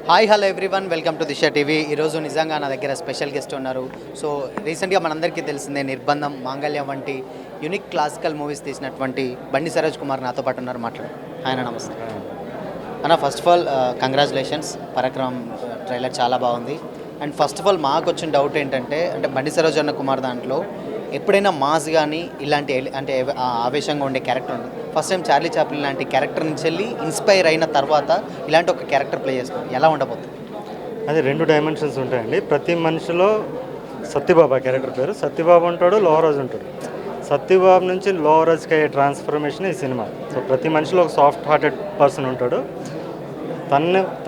Hi hello everyone, welcome to Disha TV. ఈరోజు నిజంగా నా దగ్గర స్పెషల్ గెస్ట్ ఉన్నారు. సో రీసెంట్గా మనందరికీ తెలిసిందే నిర్బంధం, మాంగళ్యం వంటి యూనిక్ క్లాసికల్ మూవీస్ తీసినటువంటి బండి సరోజ్ కుమార్ నాతో పాటు ఉన్నారు. ఆయన నమస్తే అన్న. ఫస్ట్ ఆఫ్ ఆల్ కంగ్రాచులేషన్స్, పరాక్రమం ట్రైలర్ చాలా బాగుంది. అండ్ ఫస్ట్ ఆఫ్ ఆల్ మాకు వచ్చిన డౌట్ ఏంటంటే బండి సరోజ్ అన్న కుమార్ దాంట్లో ఎప్పుడైనా మాస్ కానీ ఇలాంటి అంటే ఆవేశంగా ఉండే క్యారెక్టర్ ఉంది. ఫస్ట్ టైం చార్లీ చాప్లిన్ లాంటి క్యారెక్టర్ నుంచి వెళ్ళి ఇన్స్పైర్ అయిన తర్వాత ఇలాంటి ఒక క్యారెక్టర్ ప్లే చేస్తాం, ఎలా ఉండబోతుంది? అది 2 డైమెన్షన్స్ ఉంటాయండి. ప్రతి మనిషిలో సత్యబాబు క్యారెక్టర్ పేరు సత్యబాబు ఉంటాడు, లోవరాజు ఉంటాడు. సత్యబాబు నుంచి లోవరాజ్కి అయ్యే ట్రాన్స్ఫర్మేషన్ ఈ సినిమా. సో ప్రతి మనిషిలో ఒక సాఫ్ట్ హార్టెడ్ పర్సన్ ఉంటాడు.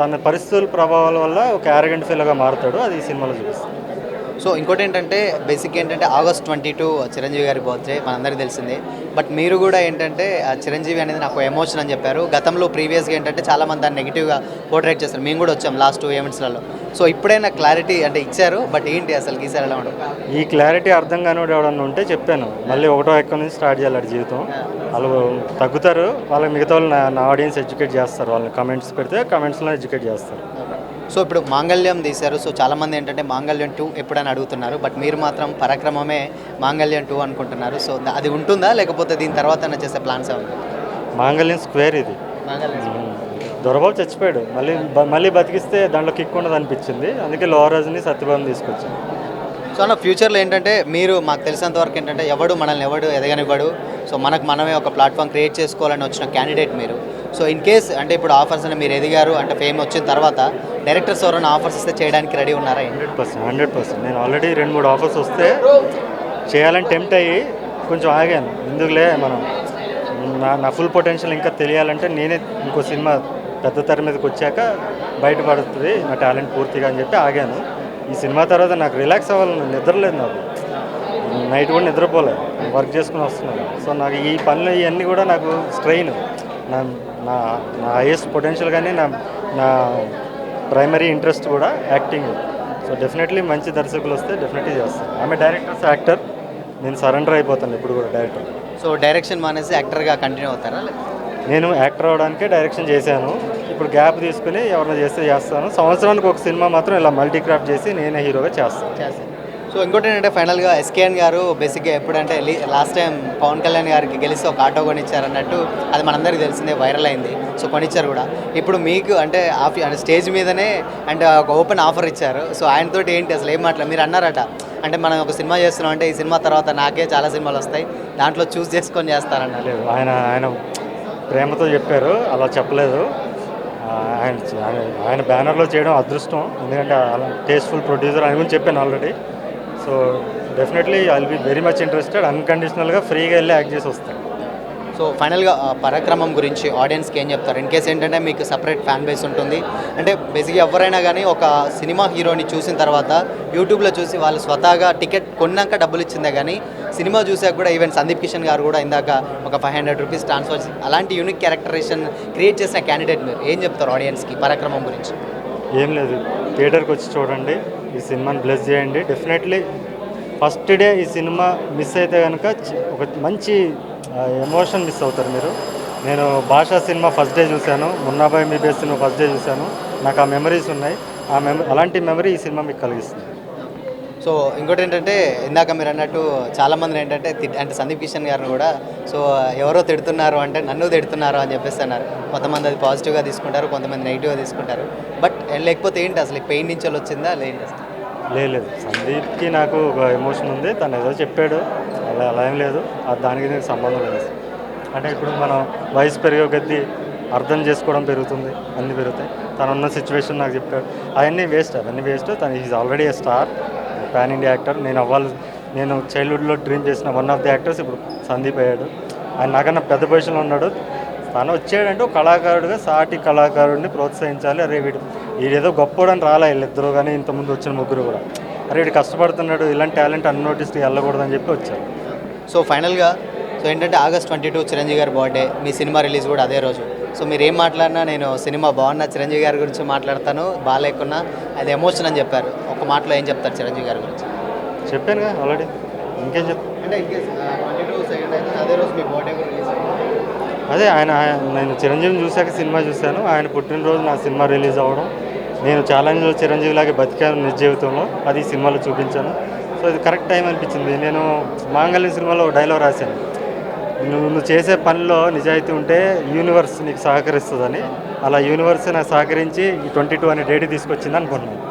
తన పరిస్థితుల ప్రభావాల వల్ల ఒక యారగెంట్ ఫీల్గా మారుతాడు. అది ఈ సినిమాలో చూపిస్తుంది. సో ఇంకోటి ఏంటంటే బేసిక్ ఏంటంటే August 22 చిరంజీవి గారి బర్త్డే మనందరికీ తెలిసిందే. బట్ మీరు కూడా ఏంటంటే చిరంజీవి అనేది నాకు ఎమోషన్ అని చెప్పారు. గతంలో ప్రీవియస్గా ఏంటంటే చాలామంది దాన్ని నెగిటివ్గా పోర్ట్రేట్ చేస్తారు. మేము కూడా వచ్చాం లాస్ట్ 2 ఈవెంట్స్లలో. సో ఇప్పుడైనా క్లారిటీ అంటే ఇచ్చారు. బట్ ఏంటి అసలు ఈసారి ఎలా ఉండదు? ఈ క్లారిటీ అర్థం కానివాడు ఎవడన్నా ఉంటే చెప్పాను, మళ్ళీ ఒకటో ఎక్కడి నుంచి స్టార్ట్ చేయాలి జీవితం. వాళ్ళు తగ్గుతారు, వాళ్ళకి మిగతా వాళ్ళు నా ఆడియన్స్ ఎడ్యుకేట్ చేస్తారు. వాళ్ళని కమెంట్స్ పెడితే కమెంట్స్లో ఎడ్యుకేట్ చేస్తారు. సో ఇప్పుడు మాంగళ్యం తీశారు. సో చాలామంది ఏంటంటే మాంగళ్యం 2 ఎప్పుడైనా అడుగుతున్నారు. బట్ మీరు మాత్రం పరాక్రమమే మాంగళ్యం 2 అనుకుంటున్నారు. సో అది ఉంటుందా, లేకపోతే దీని తర్వాత చేసే ప్లాన్స్ ఏమన్నా? మాంగళ్యం స్క్వేర్ ఇది. దొరబాబు చచ్చిపోయాడు, మళ్ళీ బతికిస్తే దాంట్లో కిక్ ఉండదు అనిపించింది. అందుకే లోవరాజుని సత్యబాబుని తీసుకొచ్చాను. సో అన్న ఫ్యూచర్లో ఏంటంటే మీరు మాకు తెలిసినంతవరకు ఏంటంటే మనల్ని ఎవడు ఎదగనివ్వడు. సో మనమే ఒక ప్లాట్ఫామ్ క్రియేట్ చేసుకోవాలని వచ్చిన క్యాండిడేట్ మీరు. సో ఇన్ కేస్ అంటే ఇప్పుడు ఆఫర్స్ అని మీరు ఎదిగారు అంటే ఫేమ్ వచ్చిన తర్వాత డైరెక్టర్స్ ఎవరైనా ఆఫర్స్ ఇస్తే చేయడానికి రెడీ ఉన్నారా? 100%. నేను ఆల్రెడీ 2-3 ఆఫర్స్ వస్తే చేయాలని టెంప్ట్ అయ్యి కొంచెం ఆగాను. ఎందుకులే, మనం నా ఫుల్ పొటెన్షియల్ ఇంకా తెలియాలంటే నేనే ఇంకో సినిమా పెద్ద తెర మీదకి వచ్చాక బయటపడుతుంది నా టాలెంట్ పూర్తిగా అని చెప్పి ఆగాను. ఈ సినిమా తర్వాత నాకు రిలాక్స్ అవ్వాలని నిద్రలేదు. నాకు నైట్ కూడా నిద్రపోలేదు, వర్క్ చేసుకుని వస్తున్నాను. సో నాకు ఈ పనులు ఇవన్నీ కూడా నాకు స్ట్రెయిన్. నా హైయెస్ట్ పొటెన్షియల్ కానీ నా ప్రైమరీ ఇంట్రెస్ట్ కూడా యాక్టింగ్. సో డెఫినెట్లీ మంచి దర్శకులు వస్తే డెఫినెట్లీ చేస్తాను. ఆమె డైరెక్టర్స్ యాక్టర్, నేను సరెండర్ అయిపోతాను ఇప్పుడు కూడా డైరెక్టర్. సో డైరెక్షన్ మానేసి యాక్టర్గా కంటిన్యూ అవుతారా? నేను యాక్టర్ అవడానికే డైరెక్షన్ చేశాను. ఇప్పుడు గ్యాప్ తీసుకుని ఎవరైనా చేస్తే చేస్తాను. సంవత్సరానికి ఒక సినిమా మాత్రం ఇలా మల్టీ క్రాఫ్ట్ చేసి నేనే హీరోగా చేస్తాను. సో ఇంకోటి ఏంటంటే ఫైనల్గా ఎస్కేఎన్ గారు బేసిక్గా ఎప్పుడంటే లాస్ట్ టైం పవన్ కళ్యాణ్ గారికి గెలిచి ఒక ఆటో కొనిచ్చారన్నట్టు అది మనందరికీ తెలిసిందే, వైరల్ అయింది. సో కొనిచ్చారు కూడా. ఇప్పుడు మీకు అంటే స్టేజ్ మీదనే అంటే ఒక ఓపెన్ ఆఫర్ ఇచ్చారు. సో ఆయనతోటి ఏంటి అసలు ఏం మాట్లాడారు? మీరు అన్నారట అంటే మనం ఒక సినిమా చేస్తున్నాం అంటే ఈ సినిమా తర్వాత నాకే చాలా సినిమాలు వస్తాయి, దాంట్లో చూస్ చేసుకొని చేస్తారన్నారు. ఆయన ప్రేమతో చెప్పారు, అలా చెప్పలేదు. ఆయన బ్యానర్లో చేయడం అదృష్టం. ఎందుకంటే అలా టేస్ట్ఫుల్ ప్రొడ్యూసర్ ఆయన గురించి చెప్పాను already. So definitely I will be very much interested. అన్కండిషనల్గా ఫ్రీగా వెళ్ళి యాక్ట్ చేసి వస్తాను. సో ఫైనల్గా పరాక్రమం గురించి ఆడియన్స్కి ఏం చెప్తారు? ఇన్ కేస్ ఏంటంటే మీకు సపరేట్ ఫ్యాన్ బేస్ ఉంటుంది అంటే బేసిక్గా ఎవరైనా కానీ ఒక సినిమా హీరోని చూసిన తర్వాత యూట్యూబ్లో చూసి వాళ్ళు స్వతహాగా టికెట్ కొన్నాక డబ్బులు ఇచ్చిందే కానీ సినిమా చూసాక కూడా ఈవెన్ సందీప్ కిషన్ గారు కూడా ఇందాక ఒక 500 రూపీస్ ట్రాన్స్ఫర్ అలాంటి యూనిక్ క్యారెక్టరేషన్ క్రియేట్ చేసిన క్యాండిడేట్ మీరు ఏం చెప్తారు ఆడియన్స్కి పరాక్రమం గురించి? ఏం లేదు, థియేటర్కి వచ్చి చూడండి, ఈ సినిమాని బ్లెస్ చేయండి. డెఫినెట్లీ ఫస్ట్ డే ఈ సినిమా మిస్ అయితే కనుక ఒక మంచి ఎమోషన్ మిస్ అవుతారు మీరు. నేను భాషా సినిమా ఫస్ట్ డే చూశాను, Munnabhai MBBS cinema first day చూశాను. నాకు ఆ మెమరీస్ ఉన్నాయి. అలాంటి మెమరీ ఈ సినిమా మీకు కలిగిస్తుంది. సో ఇంకోటి ఏంటంటే ఇందాక మీరు అన్నట్టు చాలామంది ఏంటంటే అంటే సందీప్ కిషన్ గారిని కూడా సో ఎవరో తిడుతున్నారు అంటే నన్ను తిడుతున్నారు అని చెప్పేసి అన్నారు. కొంతమంది అది పాజిటివ్గా తీసుకుంటారు, కొంతమంది నెగిటివ్గా తీసుకుంటారు. బట్ లేకపోతే ఏంటి అసలు పెయిన్ నుంచి వచ్చిందా లేదు? లేదు, సందీప్కి నాకు ఒక ఎమోషన్ ఉంది. తను ఏదో చెప్పాడు, అలా ఏం లేదు. దానికి దీనికి సంబంధం లేదు. అంటే ఇప్పుడు మనం వయసు పెరిగే కొద్దీ అర్థం చేసుకోవడం పెరుగుతుంది, అన్నీ పెరుగుతాయి. తను ఉన్న సిచ్యువేషన్ నాకు చెప్పాడు. అవన్నీ వేస్ట్. తను is already A star, pan India actor. నేను చైల్డ్హుడ్లో డ్రీమ్ చేసిన వన్ ఆఫ్ ది యాక్టర్స్ ఇప్పుడు సందీప్ అయ్యాడు. ఆయన నాకన్నా పెద్ద పొజిషన్లో ఉన్నాడు. తను వచ్చాడంటే ఒక కళాకారుడిగా సాటి కళాకారుడిని ప్రోత్సహించాలి. అరే వీడేదో గొప్పవాడని రాలే వీళ్ళిద్దరూ, కానీ ఇంతకుముందు వచ్చిన ముగ్గురు కూడా అరే వీడు కష్టపడుతున్నాడు, ఇలాంటి టాలెంట్ అన్నోటిస్ట్కి వెళ్ళకూడదని చెప్పి వచ్చారు. సో ఫైనల్గా ఏంటంటే August 22 చిరంజీవి గారి బర్త్డే, మీ సినిమా రిలీజ్ కూడా అదే రోజు. సో మీరు ఏం మాట్లాడినా నేను సినిమా బాగున్నా చిరంజీవి గారి గురించి మాట్లాడతాను, బాగాలేకున్నా అది ఎమోషన్ అని చెప్పారు. ఒక మాటలో ఏం చెప్తారు చిరంజీవి గారి గురించి? చెప్పాను కదా ఆల్రెడీ, ఇంకేం చెప్తాను అంటే ఇన్కేస్ 22 సెకండ్ అయితే అదే రోజు మీ బర్త్డే కూడా రిలీజ్ అయింది. అదే నేను చిరంజీవిని చూశాక సినిమా చూశాను. ఆయన పుట్టినరోజు నా సినిమా రిలీజ్ అవ్వడం నేను ఛాలెంజ్లో చిరంజీవిలాగే బతికాను నిజ జీవితంలో, అది ఈ సినిమాలో చూపించాను. సో ఇది కరెక్ట్ టైం అనిపించింది. నేను మాంగళ్యం సినిమాలో డైలాగ్ రాశాను, నువ్వు చేసే పనిలో నిజాయితీ ఉంటే యూనివర్స్ నీకు సహకరిస్తుందని. అలా యూనివర్స్ నాకు సహకరించి ఈ 22 అనే డేట్ తీసుకొచ్చింది అనుకుంటున్నాను.